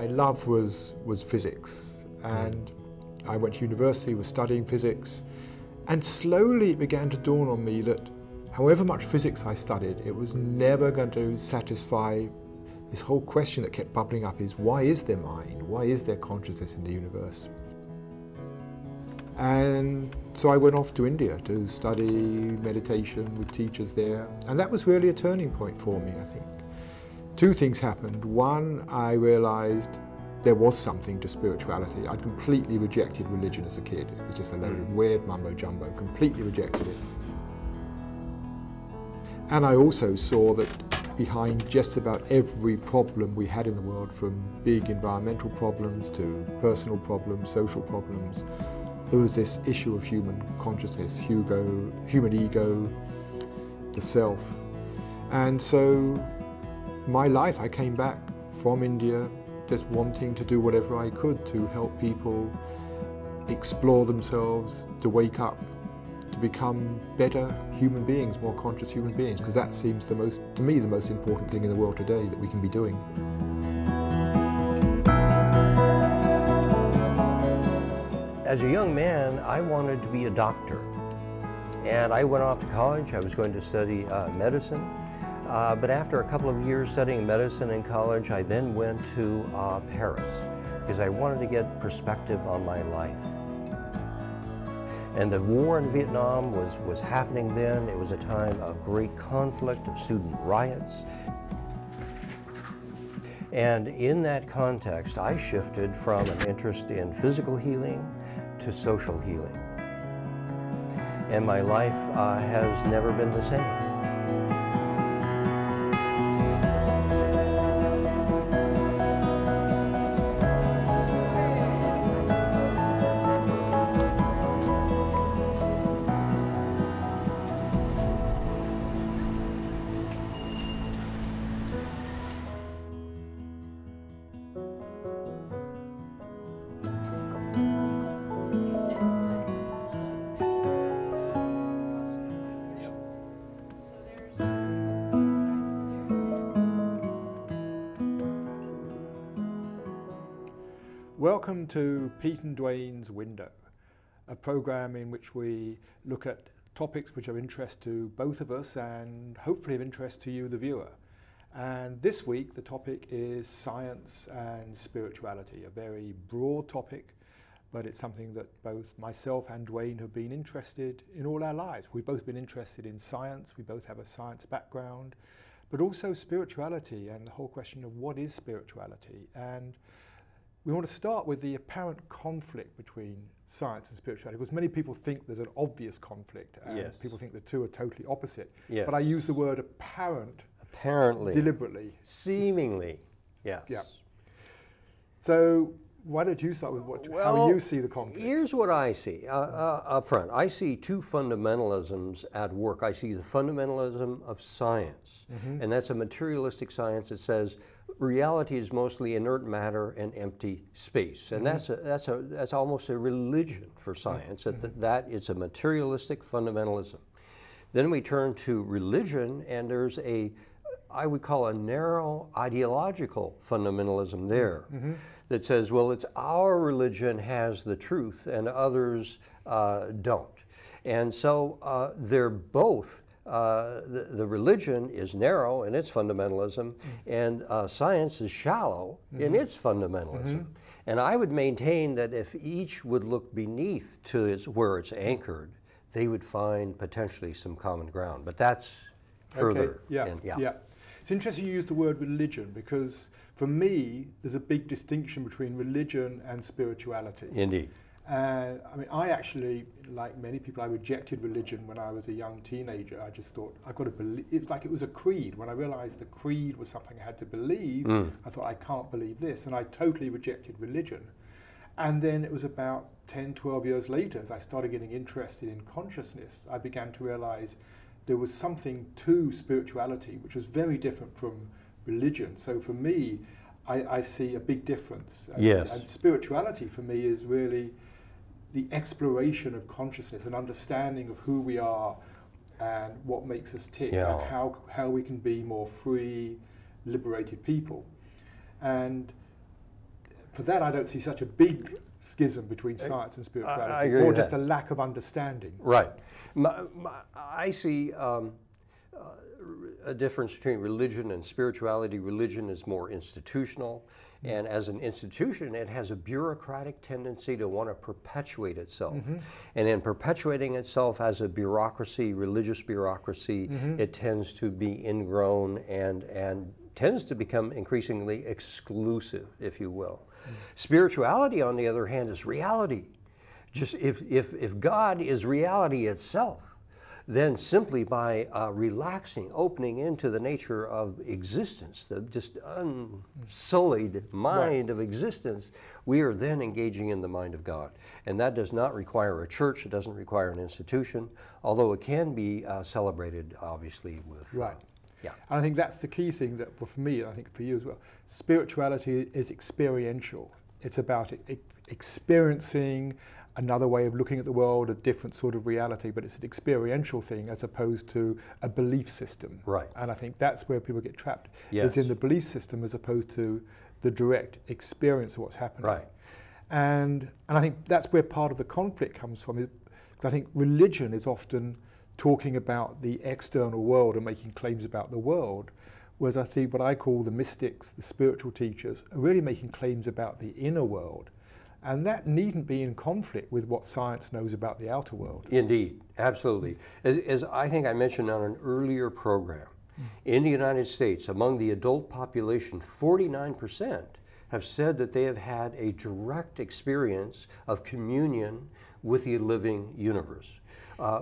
my love was physics, and I went to university, was studying physics, and slowly it began to dawn on me that however much physics I studied, it was never going to satisfy this whole question that kept bubbling up: is why is there mind? Why is there consciousness in the universe? And so I went off to India to study meditation with teachers there, and that was really a turning point for me, I think. Two things happened. One, I realized there was something to spirituality. I'd completely rejected religion as a kid. It was just a load of weird mumbo jumbo, completely rejected it. And I also saw that behind just about every problem we had in the world, from big environmental problems to personal problems, social problems, there was this issue of human consciousness, human ego, the self. And so my life, I came back from India just wanting to do whatever I could to help people explore themselves, to wake up, to become better human beings, more conscious human beings, because that seems to me the most important thing in the world today that we can be doing. As a young man, I wanted to be a doctor, and I went off to college. I was going to study medicine, but after a couple of years studying medicine in college, I then went to Paris because I wanted to get perspective on my life. And the war in Vietnam was happening then. It was a time of great conflict, of student riots. And in that context, I shifted from an interest in physical healing to social healing. And my life has never been the same. Welcome to Pete and Duane's Window, a program in which we look at topics which are of interest to both of us and hopefully of interest to you, the viewer. And this week the topic is science and spirituality, a very broad topic, but it's something that both myself and Duane have been interested in all our lives. We've both been interested in science, we both have a science background, but also spirituality and the whole question of what is spirituality. And we want to start with the apparent conflict between science and spirituality, because many people think there's an obvious conflict, and yes. People think the two are totally opposite. Yes. But I use the word apparent. Apparently. Deliberately. Seemingly, yes. Yeah. So why don't you start with how you see the conflict? Here's what I see up front. I see two fundamentalisms at work. I see the fundamentalism of science, and that's a materialistic science that says reality is mostly inert matter and empty space, and that's almost a religion for science. That it's a materialistic fundamentalism. Then we turn to religion, and there's I would call a narrow ideological fundamentalism there that says, well, it's our religion has the truth and others don't. And so they're both, the religion is narrow in its fundamentalism, and science is shallow in its fundamentalism. And I would maintain that if each would look beneath to where it's anchored, they would find potentially some common ground. But that's further. Okay. Yeah. It's interesting you use the word religion, because for me, there's a big distinction between religion and spirituality. Indeed. And I mean, I actually, like many people, I rejected religion when I was a young teenager. I just thought, I've got to believe, it's like it was a creed. When I realized the creed was something I had to believe, I thought, I can't believe this. And I totally rejected religion. And then it was about 10, 12 years later, as I started getting interested in consciousness, I began to realize there was something to spirituality which was very different from religion. So for me, I see a big difference. Yes. And spirituality for me is really the exploration of consciousness, an understanding of who we are and what makes us tick, and how we can be more free, liberated people. And for that, I don't see such a big schism between science and spirituality, I agree or with just that. a lack of understanding. Right. I see a difference between religion and spirituality. Religion is more institutional, and as an institution, it has a bureaucratic tendency to want to perpetuate itself. And in perpetuating itself as a bureaucracy, religious bureaucracy, it tends to be ingrown and tends to become increasingly exclusive, if you will. Spirituality, on the other hand, is reality. Just if God is reality itself, then simply by relaxing, opening into the nature of existence, the just unsullied mind of existence, we are then engaging in the mind of God. And that does not require a church, it doesn't require an institution, although it can be celebrated, obviously, with... Right. Yeah. And I think that's the key thing that, for me, and I think for you as well, spirituality is experiential. It's about experiencing another way of looking at the world, a different sort of reality, but it's an experiential thing as opposed to a belief system. Right. And I think that's where people get trapped, Yes. is in the belief system as opposed to the direct experience of what's happening. Right. And I think that's where part of the conflict comes from, because I think religion is often talking about the external world and making claims about the world, whereas I think what I call the mystics, the spiritual teachers, are really making claims about the inner world. And that needn't be in conflict with what science knows about the outer world. Indeed, absolutely. As I think I mentioned on an earlier program, in the United States, among the adult population, 49% have said that they have had a direct experience of communion with the living universe.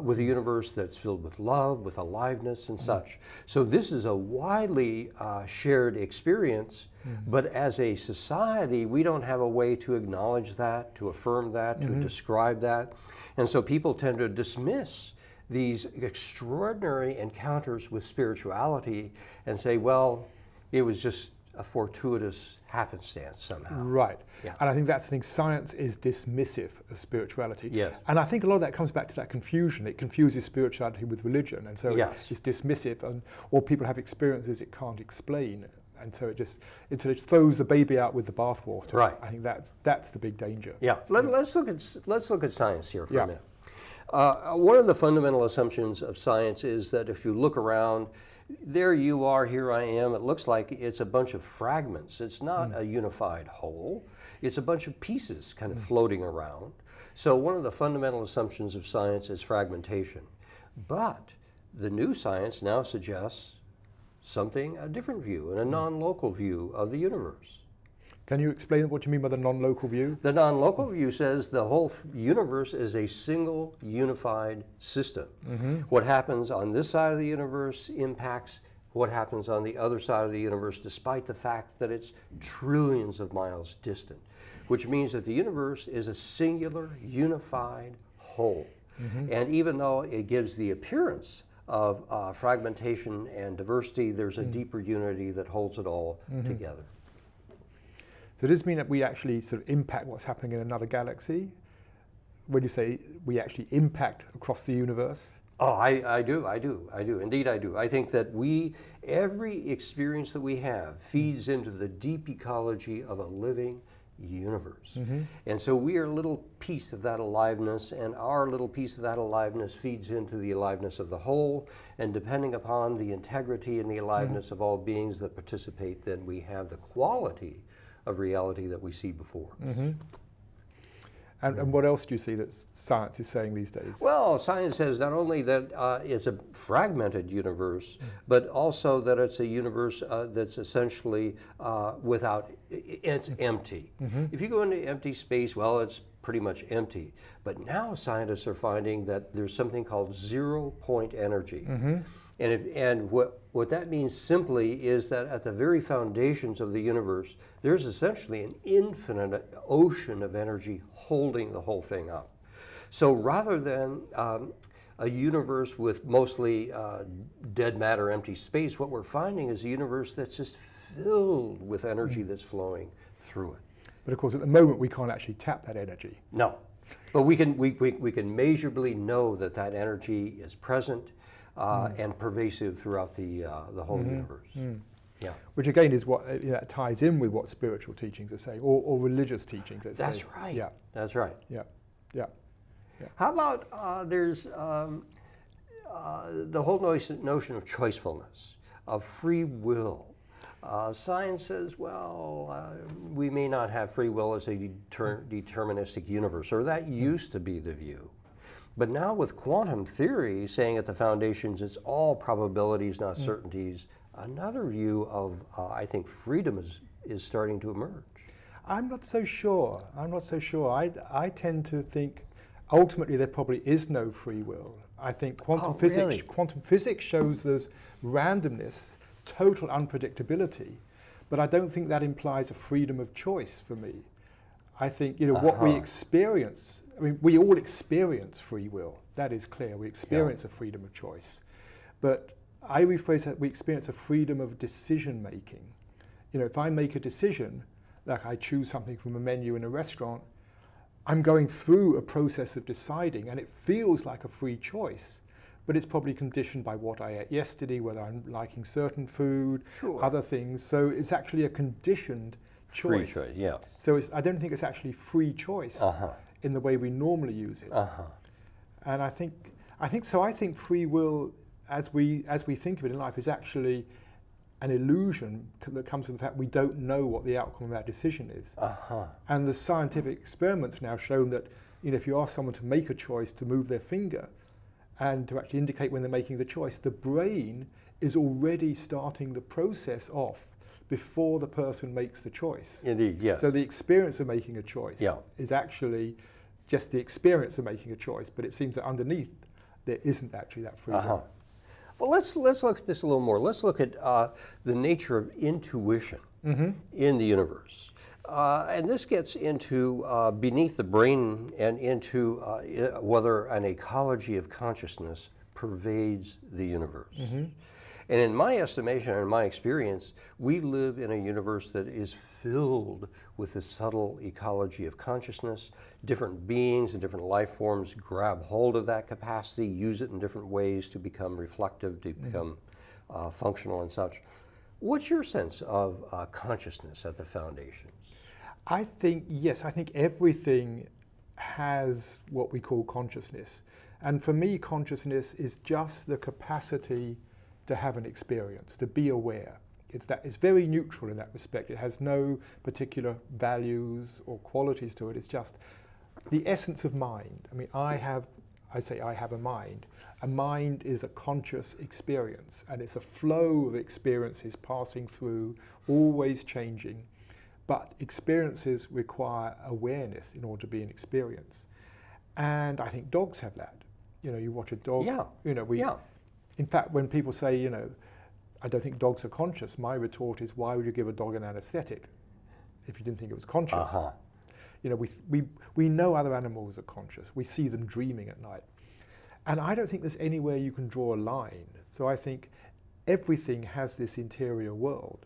With a universe that's filled with love, with aliveness and such. So this is a widely shared experience, but as a society, we don't have a way to acknowledge that, to affirm that, to describe that. And so people tend to dismiss these extraordinary encounters with spirituality and say, well, it was just a fortuitous happenstance somehow. Right. Yeah. And I think that's the thing, science is dismissive of spirituality. Yes. And I think a lot of that comes back to that confusion. It confuses spirituality with religion, and so Yes. it's dismissive, or people have experiences it can't explain. And so it just throws the baby out with the bathwater. Right. I think that's the big danger. Yeah. Let's look at science here for Yeah. a minute. One of the fundamental assumptions of science is that if you look around, there you are, here I am. It looks like it's a bunch of fragments. It's not a unified whole. It's a bunch of pieces kind of floating around. So one of the fundamental assumptions of science is fragmentation. But the new science now suggests a different view, and a non-local view of the universe. Can you explain what you mean by the non-local view? The non-local view says the whole universe is a single unified system. What happens on this side of the universe impacts what happens on the other side of the universe, despite the fact that it's trillions of miles distant, which means that the universe is a singular, unified whole. And even though it gives the appearance of fragmentation and diversity, there's a deeper unity that holds it all together. So does this mean that we actually sort of impact what's happening in another galaxy? When you say we actually impact across the universe? Oh, I do. Indeed, I do. I think that every experience that we have feeds into the deep ecology of a living universe. And so we are a little piece of that aliveness, and our little piece of that aliveness feeds into the aliveness of the whole, and depending upon the integrity and the aliveness of all beings that participate, then we have the quality of reality that we see before us. And what else do you see that science is saying these days? Well, science says not only that it's a fragmented universe, but also that it's a universe that's essentially it's empty. If you go into empty space, well, it's pretty much empty. But now scientists are finding that there's something called zero-point energy. And what that means simply is that at the very foundations of the universe, there's essentially an infinite ocean of energy holding the whole thing up. So rather than a universe with mostly dead matter, empty space, what we're finding is a universe that's just filled with energy that's flowing through it. But of course, at the moment, we can't actually tap that energy. No, but we can measurably know that that energy is present and pervasive throughout the whole universe. Yeah. Which again is what ties in with what spiritual teachings are saying, or religious teachings. That's right. Yeah. That's right. Yeah. Yeah. Yeah. How about there's the whole notion of choicefulness, of free will. Science says, well, we may not have free will as a deterministic universe, or that used to be the view. But now with quantum theory saying at the foundations it's all probabilities, not certainties, another view of, I think, freedom is starting to emerge. I'm not so sure. I'm not so sure. I tend to think ultimately there probably is no free will. I think quantum physics shows there's randomness, total unpredictability, but I don't think that implies a freedom of choice for me. I think what we experience, I mean, we all experience free will. That is clear. We experience a freedom of choice. But I rephrase that we experience a freedom of decision making. If I make a decision, like I choose something from a menu in a restaurant, I'm going through a process of deciding, and it feels like a free choice, but it's probably conditioned by what I ate yesterday, whether I'm liking certain food, other things. So it's actually a conditioned choice. Free choice, yeah. So I don't think it's actually free choice in the way we normally use it. And I think free will, as we think of it in life, is actually an illusion that comes from the fact we don't know what the outcome of our decision is. And the scientific experiments now show that if you ask someone to make a choice to move their finger and to actually indicate when they're making the choice, the brain is already starting the process off before the person makes the choice. Indeed, yes. So the experience of making a choice is actually just the experience of making a choice, but it seems that underneath there isn't actually that free will. Well, let's look at this a little more. Let's look at the nature of intuition in the universe. And this gets into beneath the brain and into whether an ecology of consciousness pervades the universe. And in my estimation and in my experience, we live in a universe that is filled with a subtle ecology of consciousness. Different beings and different life forms grab hold of that capacity, use it in different ways to become reflective, to become functional and such. What's your sense of consciousness at the foundations? I think, yes, I think everything has what we call consciousness. And for me, consciousness is just the capacity to have an experience, to be aware. It's very neutral in that respect. It has no particular values or qualities to it. It's just the essence of mind. I mean, I have a mind. A mind is a conscious experience, and it's a flow of experiences passing through, always changing. But experiences require awareness in order to be an experience. And I think dogs have that. You watch a dog, in fact, when people say, I don't think dogs are conscious, my retort is, why would you give a dog an anesthetic if you didn't think it was conscious? We know other animals are conscious. We see them dreaming at night. And I don't think there's anywhere you can draw a line. So I think everything has this interior world.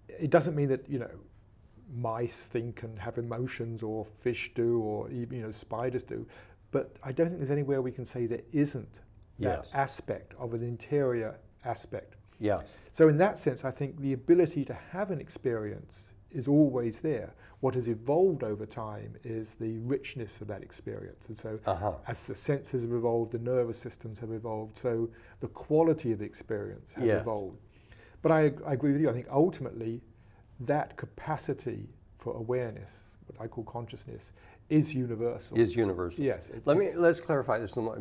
It doesn't mean that, mice think and have emotions, or fish do, or even, spiders do. But I don't think there's anywhere we can say there isn't that aspect of an interior aspect. So in that sense, I think the ability to have an experience is always there. What has evolved over time is the richness of that experience. And so as the senses have evolved, the nervous systems have evolved, so the quality of the experience has evolved. But I agree with you. I think ultimately that capacity for awareness, what I call consciousness, is universal. Is universal. Yes. Let's clarify this a little more.